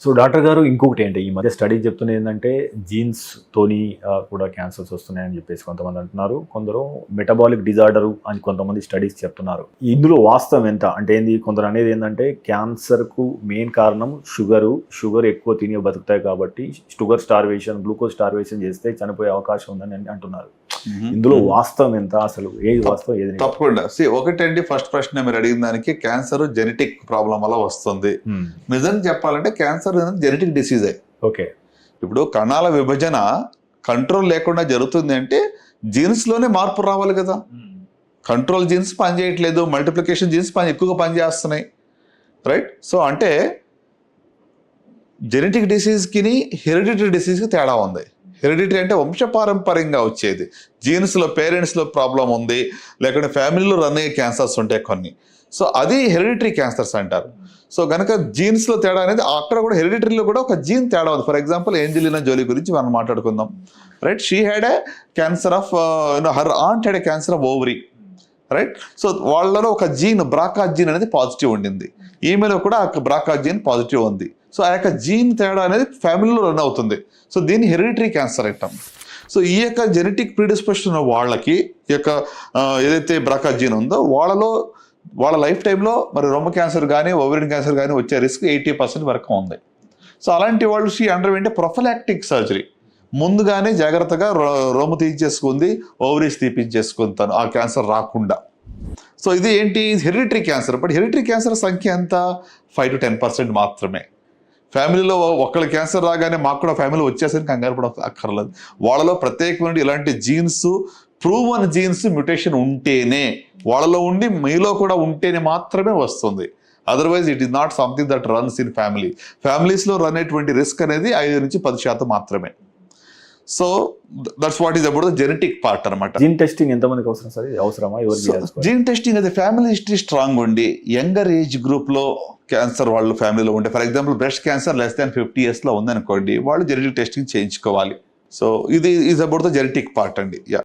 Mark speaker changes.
Speaker 1: So doctor గారు ఇంకొకటి ఏంటి, ఈ మధ్య స్టడీ చెప్తున్నది ఏంటంటే జీన్స్ తోని కూడా క్యాన్సర్స్ వస్తున్నాయని చెప్పేసి కొంతమంది అంటున్నారు, కొందరు మెటబాలిక్ డిజార్డర్ అని కొంతమంది స్టడీస్ చెప్తున్నారు. ఇందులో వాస్తవం ఎంత అంటే ఏంది, కొందరు అనేది ఏంటంటే క్యాన్సర్కు మెయిన్ కారణం షుగర్ ఎక్కువ తిని బతుకుతాయి కాబట్టి షుగర్ స్టార్వేషన్, గ్లూకోజ్ స్టార్వేషన్ చేస్తే చనిపోయే అవకాశం ఉందని అంటున్నారు. ఇందులో వాస్తవం ఎంత, అసలు ఏది వాస్తవం ఏది?
Speaker 2: తప్పకుండా ఒకటండి, ఫస్ట్ ప్రశ్న మీరు అడిగిన దానికి క్యాన్సర్ జెనెటిక్ ప్రాబ్లం వల్ల వస్తుంది. నిజం చెప్పాలంటే క్యాన్సర్ జెనెటిక్ డిసీజే.
Speaker 1: ఓకే,
Speaker 2: ఇప్పుడు కణాల విభజన కంట్రోల్ లేకుండా జరుగుతుంది అంటే జీన్స్ లోనే మార్పు రావాలి కదా. కంట్రోల్ జీన్స్ పనిచేయట్లేదు, మల్టిప్లికేషన్ జీన్స్ ఎక్కువగా పనిచేస్తున్నాయి, రైట్? సో అంటే జెనెటిక్ డిసీజ్కి హెరిడిటరీ డిసీజ్కి తేడా ఉంది. హెరిడిటరీ అంటే వంశపారంపర్యంగా వచ్చేది, జీన్స్లో పేరెంట్స్లో ప్రాబ్లం ఉంది, లేకుంటే ఫ్యామిలీలో రన్ అయ్యే క్యాన్సర్స్ ఉంటాయి కొన్ని. సో అది హెరిడిటరీ క్యాన్సర్స్ అంటారు. సో కనుక జీన్స్లో తేడా అనేది అక్కడ కూడా హెరిడిటరీలో కూడా ఒక జీన్ తేడా ఉంది. ఫర్ ఎగ్జాంపుల్ ఏంజెలినా జోలీ గురించి మనం మాట్లాడుకుందాం, right? She had a cancer of her aunt had a cancer of ovary, right? So వాళ్ళలో ఒక జీన్ బ్రాకా జీన్ అనేది పాజిటివ్ ఉండింది, ఈమెలో కూడా ఆ బ్రాకా జీన్ పాజిటివ్ ఉంది. సో ఆ యొక్క జీన్ తేడా అనేది ఫ్యామిలీలో రన్ అవుతుంది. సో దీన్ని హెరిడిటరీ క్యాన్సర్ అంటాం. సో ఈ యొక్క జెనెటిక్ ప్రీడిస్పోజిషన్ ఉన్న వాళ్ళకి ఈ యొక్క ఏదైతే బ్రాకా జీన్ ఉందో వాళ్ళ లైఫ్ టైంలో మరి రొమ్ము క్యాన్సర్ కానీ ఓవరీన్ క్యాన్సర్ కానీ వచ్చే రిస్క్ 80% వరకు ఉంది. సో అలాంటి వాళ్ళు షీ అండర్వెంట్ ప్రొఫిలాక్టిక్ సర్జరీ, ముందుగానే జాగ్రత్తగా రొమ్ము తీయించేసుకుంది, ఓవరీస్ తీపించేసుకుంటాను ఆ క్యాన్సర్ రాకుండా. సో ఇది ఏంటి, hereditary cancer. But hereditary cancer సంఖ్య ఎంత, 5 to 10% మాత్రమే. ఫ్యామిలీలో ఒకళ్ళ క్యాన్సర్ రాగానే మాకు కూడా ఫ్యామిలీ వచ్చేసరికి కంగారు పడ అక్కర్లేదు. వాళ్ళలో ప్రత్యేకమైన ఇలాంటి జీన్స్, ప్రూవన్ జీన్స్ మ్యూటేషన్ ఉంటేనే, వాళ్ళలో ఉండి మీలో కూడా ఉంటేనే మాత్రమే వస్తుంది. Otherwise it is not something that runs in ఫ్యామిలీస్లో రన్ అయ్యేటువంటి రిస్క్ అనేది 5 నుంచి 10% మాత్రమే. So that's what is about the genetic part అనమాట.
Speaker 1: జీన్ టెస్టింగ్ ఎంతమందికి అవసరం సార్, అవసరమా?
Speaker 2: జీన్ టెస్టింగ్ అది ఫ్యామిలీ హిస్టరీ స్ట్రాంగ్ ఉండి యంగర్ ఏజ్ గ్రూప్ లో క్యాన్సర్ వాళ్ళు ఫ్యామిలీలో ఉంటే, for example breast cancer less than 50 years లో ఉందనుకోండి, వాళ్ళు జెనెటిక్ టెస్టింగ్ చేయించుకోవాలి. సో ఇది is about the genetic part అండి. యా.